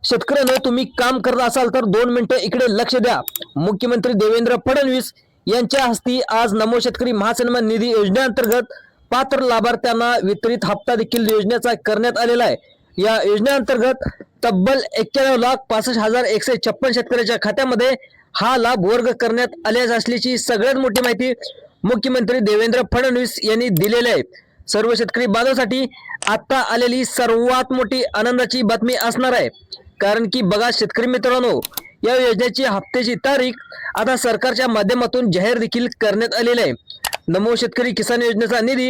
शेतकऱ्यांनो, तुम्ही काम करत असाल तर 2 मिनिटं इकडे लक्ष द्या। मुख्यमंत्री देवेंद्र फडणवीस यांच्या हस्ते आज नमो शेतकरी महासन्मान निधी योजनेअंतर्गत पात्र लाभार्थ्यांना वितरित हप्ता देखील योजनेचा करण्यात आलेला आहे। या योजनेअंतर्गत तब्बल 91,65,156 शेतकऱ्यांच्या खात्यामध्ये हा लाभ वर्ग करण्यात आले असल्याची सगळ्यात मोठी माहिती मुख्यमंत्री देवेंद्र फडणवीस यांनी दिलेली आहे। सर्व शेतकरी बांधवांसाठी आता आलेली सर्वात मोठी आनंदाची बातमी असणार आहे। कारण की बघा शेतकरी मित्रांनो, या योजनेची हप्त्याची तारीख आता सरकारच्या माध्यमातून जाहीर देखील करण्यात आलेली आहे। नमो शेतकरी किसान योजनेचा निधी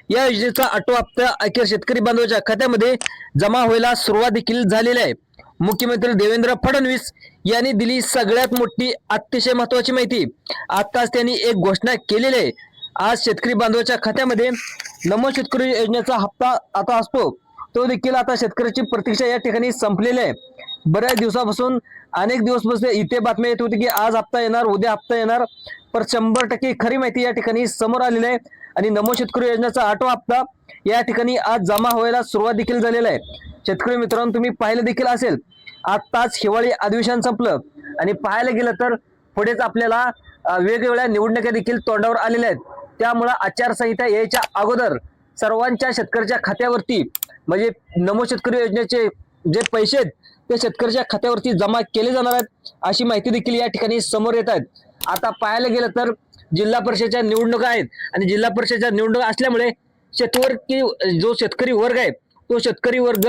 या योजनेचा 8वा हप्ता अखेर शेतकरी बांधवांच्या खात्यामध्ये जमा व्हायला सुरुवात देखील झालेली आहे। मुख्यमंत्री देवेंद्र फडणवीस यांनी दिली सगळ्यात मोठी अतिशय महत्त्वाची माहिती। आताच त्यांनी एक घोषणा केलेली आहे। आज शेतकरी बांधवांच्या खात्यामध्ये नमो शेतकरी योजनेचा हप्ता आता असतो तो देखील आता शेतकऱ्याची प्रतीक्षा या ठिकाणी संपलेली आहे। बऱ्याच दिवसापासून अनेक दिवसपासून इथे बातम्या येत होती की आज हप्ता येणार, उद्या हप्ता येणार, पर 100% खरी माहिती या ठिकाणी समोर आलेली आहे। आणि नमो शेतकरी योजनेचा 8वा हप्ता या ठिकाणी आज जमा व्हायला सुरुवात देखील झालेला आहे। शेतकरी मित्रांनो, तुम्ही पाहिलं देखील असेल, आताच हिवाळी अधिवेशन संपलं आणि पाहायला गेलं तर पुढेच आपल्याला वेगवेगळ्या निवडणुका देखील तोंडावर आलेल्या आहेत। त्यामुळे आचारसंहिता यायच्या अगोदर सर्वांच्या शेतकऱ्याच्या खात्यावरती म्हणजे नमो शेतकरी योजनेचे जे पैसे आहेत ते शेतकऱ्याच्या खात्यावरती जमा केले जाणार आहेत अशी माहिती देखील या ठिकाणी समोर येत आहेत। आता पाहायला गेलं तर जिल्हा परिषदेच्या निवडणुका आहेत आणि जिल्हा परिषदेच्या निवडणुका असल्यामुळे जो शेतकरी वर्ग आहे तो शेतकरी वर्ग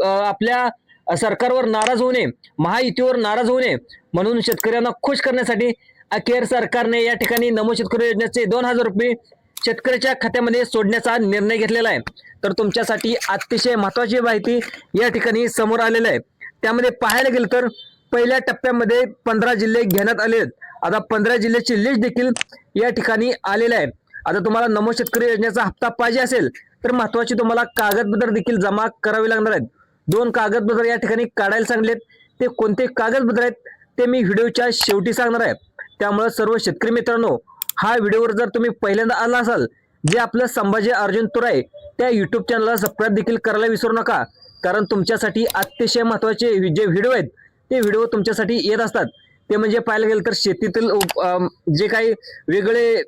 आपल्या सरकारवर नाराज होऊ नये, महायुतीवर नाराज होऊ नये म्हणून शेतकऱ्यांना खुश करण्यासाठी अखेर सरकारने या ठिकाणी नमो शेतकरी योजनेचे 2,000 रुपये शेतकऱ्याच्या खात्यामध्ये सोडण्याचा निर्णय घेतलेला आहे। तर तुमच्यासाठी अतिशय महत्त्वाची माहिती या ठिकाणी समोर आलेली आहे। त्यामध्ये पाहायला गेलं तर पहिल्या टप्प्यामध्ये 15 जिल्हे घेण्यात आले आहेत। आता 15 जिल्ह्याची लिस्ट देखील या ठिकाणी आलेली आहे। आता तुम्हाला नमो शेतकरी योजनेचा हप्ता पाहिजे असेल तर महत्त्वाची तुम्हाला कागदपत्र देखील जमा करावी लागणार आहेत। 2 कागदपत्र या ठिकाणी काढायला सांगलेत। ते कोणते कागदपत्र आहेत ते मी व्हिडिओच्या शेवटी सांगणार आहे। त्यामुळे सर्व शेतकरी मित्रांनो, हा व्हिडिओवर जर तुम्ही पहिल्यांदा आला असाल, जे आपलं संभाजी अर्जुन तुराई त्या युट्यूब चॅनलला सबस्क्राईब देखील करायला विसरू नका। कारण तुमच्यासाठी अतिशय महत्त्वाचे जे व्हिडिओ आहेत ते व्हिडिओ तुमच्यासाठी येत असतात। ते म्हणजे पाहायला गेलं तर शेतीतील जे काही वेगळे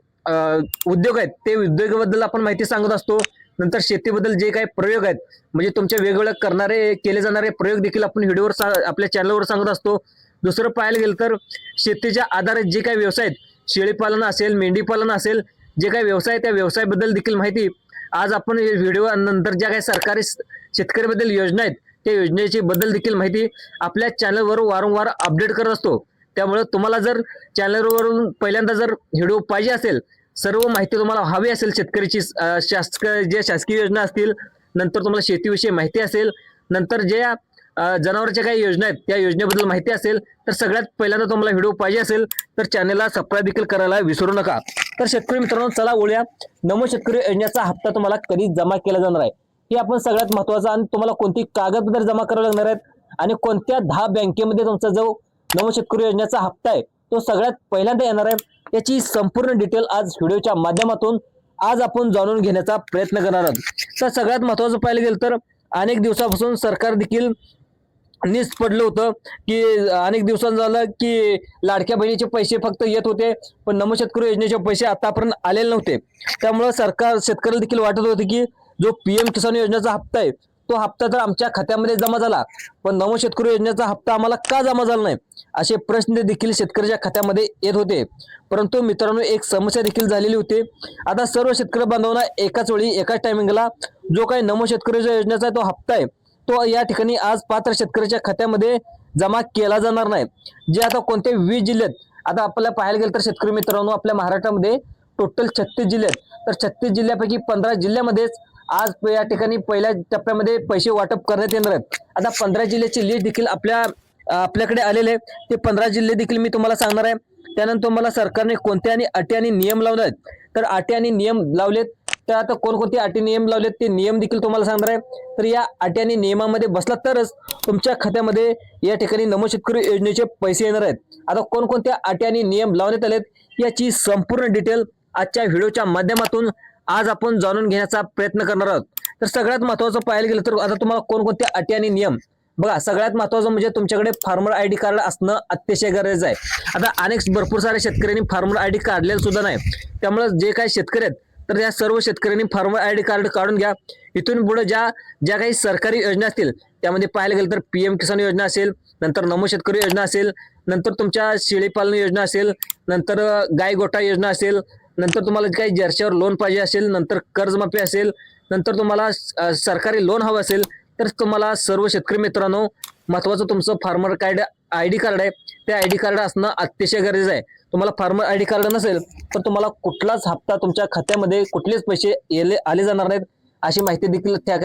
उद्योग आहेत ते उद्योगाबद्दल आपण माहिती सांगत असतो। नंतर शेतीबद्दल जे काही प्रयोग आहेत म्हणजे तुमच्या वेगवेगळे केले जाणारे प्रयोग देखील आपण व्हिडिओवर आपल्या चॅनलवर सांगत असतो। दुसरं पाहायला गेलं तर शेतीच्या आधारित जे काही व्यवसाय आहेत, शेळीपालन असेल, मेंढीपालन असेल, जे काही व्यवसाय त्या व्यवसायाबद्दल देखील माहिती आज आपण व्हिडिओ नंतर ज्या काही सरकारी शेतकऱ्याबद्दल योजना आहेत त्या योजनेची बद्दल देखील माहिती आपल्या चॅनलवर वारंवार अपडेट करत असतो। त्यामुळे तुम्हाला जर चॅनलवरून पहिल्यांदा जर व्हिडिओ पाहिजे असेल, सर्व माहिती तुम्हाला हवी असेल शेतकऱ्याची, शासकीय योजना असतील, नंतर तुम्हाला शेतीविषयी माहिती असेल, नंतर ज्या जनावरांच्या काही योजना आहेत त्या योजनेबद्दल माहिती असेल, तर सगळ्यात पहिल्यांदा तुम्हाला व्हिडिओ पाहिजे असेल तर चॅनलला सबस्क्राईब देखील करायला विसरू नका। तर शेतकरी मित्रांनो, चला वळूया नमो शेतकरी योजनेचा हप्ता तुम्हाला कधी जमा केला जाणार आहे हे आपण सगळ्यात महत्त्वाचं, आणि तुम्हाला कोणती कागदपत्रे जमा करावी लागणार आहेत आणि कोणत्या 10 बँकेमध्ये तुमचा जो नमो शेतकरी योजनेचा हप्ता आहे तो सगळ्यात पहिल्यांदा येणार आहे याची संपूर्ण डिटेल आज व्हिडिओच्या माध्यमातून आज आपण जाणून घेण्याचा प्रयत्न करणार आहोत। तर सगळ्यात महत्त्वाचं पाहायला गेलं तर अनेक दिवसापासून सरकार देखील नीस पडलं होतं की अनेक दिवसांत झालं की लाडक्या बहिणीचे पैसे फक्त येत होते पण नमो शेतकरी योजनेचे पैसे आतापर्यंत आलेले नव्हते। त्यामुळे शेतकऱ्याला देखील वाटत होते की जो PM किसान योजनेचा हप्ता आहे तो हप्ता तर आमच्या खात्यामध्ये जमा झाला पण नमो शेतकरी योजनेचा हप्ता आम्हाला का जमा झाला नाही असे प्रश्न देखील शेतकऱ्याच्या खात्यामध्ये येत होते। परंतु मित्रांनो, एक समस्या देखील झालेली होती। आता सर्व शेतकरी बांधवांना एकाच वेळी एकाच टायमिंगला जो काही नमो शेतकरी योजनेचा तो हप्ता आहे तो या ठिकाणी आज पात्र शेतकऱ्याच्या खात्यामध्ये जमा केला जाणार नाही। जे आता कोणते 20 जिल्ह्यात, आता आपल्याला पाहायला गेलं तर शेतकरी मित्रांनो आपल्या महाराष्ट्रामध्ये टोटल 36 जिल्हे आहेत। तर 36 जिल्ह्यापैकी 15 जिल्ह्यामध्येच आज या ठिकाणी पहिल्या टप्प्यामध्ये पैसे वाटप करण्यात येणार आहेत। आता 15 जिल्ह्याची लिस्ट देखील आपल्याकडे आलेले आहे। ते 15 जिल्हे देखील मी तुम्हाला सांगणार आहे। त्यानंतर मला सरकारने कोणत्या अटी आणि नियम लावले आहेत, तर अटी आणि नियम लावलेत तर आता कोणकोणते अटी नियम लावलेत ते नियम देखील तुम्हाला सांगणार आहे। तर या अटी आणि नियमामध्ये बसला तरच तुमच्या खात्यामध्ये या ठिकाणी नमो शेतकरी योजनेचे पैसे येणार आहेत। आता कोणकोणत्या अटी आणि नियम लावण्यात आलेत याची संपूर्ण डिटेल आजच्या व्हिडिओच्या माध्यमातून आज आपण जाणून घेण्याचा प्रयत्न करणार आहोत। तर सगळ्यात महत्त्वाचं पाहायला गेलं तर आता तुम्हाला कोणकोणत्या अटी आणि नियम बघा सगळ्यात महत्वाचं म्हणजे तुमच्याकडे फार्मर आयडी कार्ड असणं अतिशय गरजेचं आहे. आता अनेक भरपूर साऱ्या शेतकऱ्यांनी फार्मर आयडी काढलेलं सुद्धा नाही. त्यामुळे जे काही शेतकरी आहेत तर या सर्व शेतकऱ्यांनी फार्मर आयडी कार्ड काढून घ्या. इथून पुढे ज्या काही सरकारी योजना असतील त्यामध्ये पाहायला गेलं तर PM किसान योजना असेल, नंतर नमो शेतकरी योजना असेल, नंतर तुमच्या शेळी पालन योजना असेल, नंतर गाय गोठा योजना असेल, नंतर तुम्हाला काही जर्सीवर लोन पाहिजे असेल, नंतर कर्जमाफी असेल, नंतर तुम्हाला सरकारी लोन हवं असेल तर तुम्हाला सर्व शेतकरी मित्रांनो महत्वाचं तुमचं फार्मर कार्ड आयडी कार्ड आहे ते आयडी कार्ड असणं अतिशय गरजेचं आहे. तुम्हाला फार्मर आयडी कार्ड नसेल तर तुम्हाला कुठलाच हप्ता तुमच्या खात्यामध्ये कुठलेच पैसे आले जाणार नाहीत अशी माहिती देखील त्या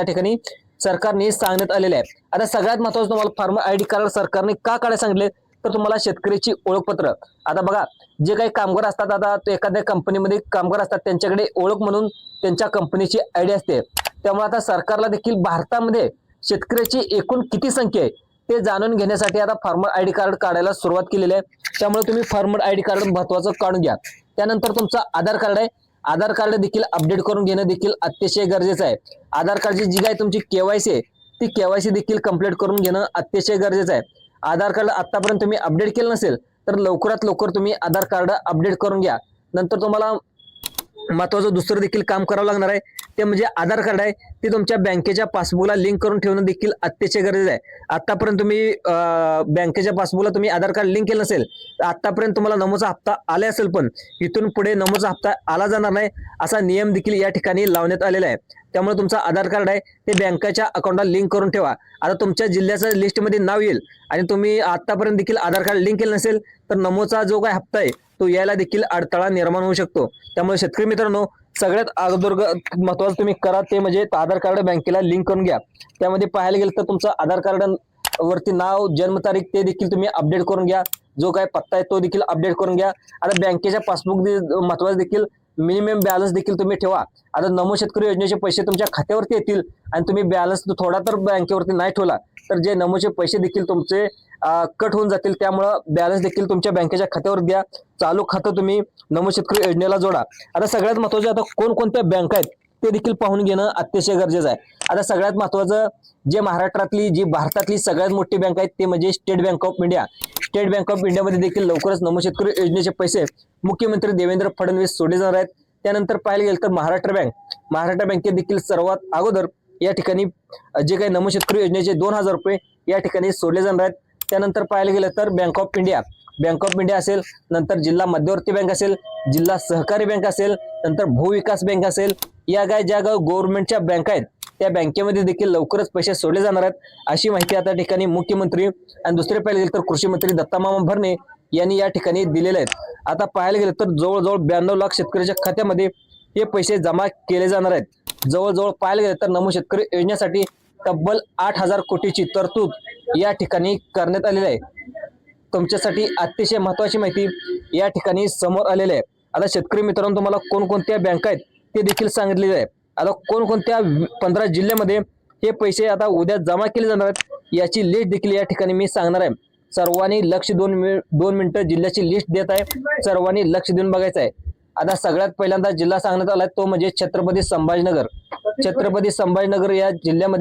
ठिकाणी सरकारने सांगण्यात आलेली आहे. आता सगळ्यात महत्वाचं तुम्हाला फार्मर आयडी कार्ड सरकारने का काढायला सांगितले तर तुम्हाला शेतकऱ्याची ओळखपत्र. आता बघा जे काही कामगार असतात, आता एखाद्या कंपनीमध्ये कामगार असतात त्यांच्याकडे ओळख म्हणून त्यांच्या कंपनीची आयडी असते. त्यामुळे आता सरकारला देखील भारतामध्ये शेतकऱ्याची एकूण किती संख्या आहे ते जाणून घेण्यासाठी आता फार्मर आयडी कार्ड काढायला सुरुवात केलेली आहे. त्यामुळे तुम्ही फार्मर आयडी कार्ड महत्वाचं काढून घ्या. त्यानंतर तुमचं आधार कार्ड आहे, आधार कार्ड देखील अपडेट करून घेणं देखील अतिशय गरजेचं आहे. आधार कार्डची जी काही तुमची KYC आहे ती KYC देखील कंप्लीट करून घेणं अतिशय गरजेचं आहे. आधार कार्ड आतापर्यंत तुम्ही अपडेट केलं नसेल तर लवकरात लवकर तुम्ही आधार कार्ड अपडेट करून घ्या. नंतर तुम्हाला महत्वाचं दुसरं देखील काम करावं लागणार आहे ते म्हणजे आधार कार्ड आहे ते तुमच्या बँकेच्या पासबुकला लिंक करून ठेवणं देखील अतिशय गरजेचं आहे. आतापर्यंत तुम्ही बँकेच्या पासबुकला तुम्ही आधार कार्ड लिंक केलं नसेल तर आतापर्यंत तुम्हाला नमोचा हप्ता आला असेल पण इथून पुढे नमोचा हप्ता आला जाणार नाही असा नियम देखील या ठिकाणी लावण्यात आलेला आहे. त्यामुळे तुमचं आधार कार्ड आहे ते बँकेच्या अकाउंटला लिंक करून ठेवा. आता तुमच्या जिल्ह्याचं लिस्टमध्ये नाव येईल आणि तुम्ही आतापर्यंत देखील आधार कार्ड लिंक केलं नसेल तर नमोचा जो काही हप्ता आहे तो यायला देखील अडथळा निर्माण होऊ शकतो. त्यामुळे शेतकरी मित्रांनो सगळ्यात अगोदर महत्वाचं तुम्ही करा ते म्हणजे आधार कार्ड बँकेला लिंक करून घ्या. त्यामध्ये पाहायला गेलं तर तुमचं आधार कार्ड वरती नाव, जन्मतारीख ते देखील तुम्ही अपडेट करून घ्या. जो काय पत्ता आहे तो देखील अपडेट करून घ्या. आता बँकेच्या पासबुक महत्वाचं देखील मिनिमम बॅलन्स देखील तुम्ही ठेवा. आता नमो शेतकरी योजनेचे पैसे तुमच्या खात्यावरती येतील आणि तुम्ही बॅलन्स थोडा तर बँकेवरती नाही ठेवला तर जे नमोचे पैसे देखील तुमचे कट होऊन जातील. त्यामुळं बॅलन्स देखील तुमच्या बँकेच्या खात्यावर द्या. चालू खातं तुम्ही नमो शेतकरी योजनेला जोडा. आता सगळ्यात महत्वाचं आता कोणकोणत्या बँका आहेत ते देखील पाहून घेणं अतिशय गरजेचं आहे. आता सगळ्यात महत्वाचं जे महाराष्ट्रातली जी भारतातली सगळ्यात मोठी बँक आहे ते म्हणजे state bank of India. State bank of इंडियामध्ये देखील लवकरच नमो शेतकरी योजनेचे पैसे मुख्यमंत्री देवेंद्र फडणवीस सोडले जाणार आहेत. त्यानंतर पाहायला गेलं तर महाराष्ट्र बँकेत देखील सर्वात अगोदर या ठिकाणी जे काही नमो शेतकरी योजनेचे 2000 रुपये या ठिकाणी सोडले जाणार आहेत. त्यानंतर पाहायला गेलं तर बँक ऑफ इंडिया असेल, नंतर जिल्हा मध्यवर्ती बँक असेल, जिल्हा सहकारी बँक असेल, नंतर भूविकास बँक असेल, या ज्या गव्हर्नमेंटच्या बँका आहेत त्या बँकेमध्ये देखील लवकरच पैसे सोडले जाणार आहेत अशी माहिती आता ठिकाणी मुख्यमंत्री आणि दुसरे पाहायला गेलं तर कृषी मंत्री दत्तामामा भरणे यांनी या ठिकाणी दिलेले आहेत. आता पाहायला गेलं तर जवळजवळ 92 लाख शेतकऱ्याच्या खात्यामध्ये हे पैसे जमा केले जाणार आहेत. जवळजवळ पाहायला गेलं तर नमो शेतकरी योजनेसाठी तब्बल 8000 कोटीची तरतूद या ठिकाणी करण्यात आलेली आहे. तुमच्यासाठी अतिशय महत्वाची माहिती या ठिकाणी समोर आलेली आहे. आता शेतकरी मित्रांनो तुम्हाला कोणकोणत्या बँका आहेत ते देखील सांगितलेले आहे. आता कोणकोणत्या 15 जिल्ह्यामध्ये हे पैसे आता उद्या जमा केले जाणार आहेत याची लिस्ट देखील या ठिकाणी मी सांगणार आहे. सर्वांनी लक्ष 2 मिनिटं जिल्ह्याची लिस्ट देत आहे. सर्वांनी लक्ष देऊन बघायचं आहे. आता सगळ्यात पहिल्यांदा जिल्हा सांगण्यात आलाय तो म्हणजे छत्रपती संभाजीनगर या जिल्ह्यामध्ये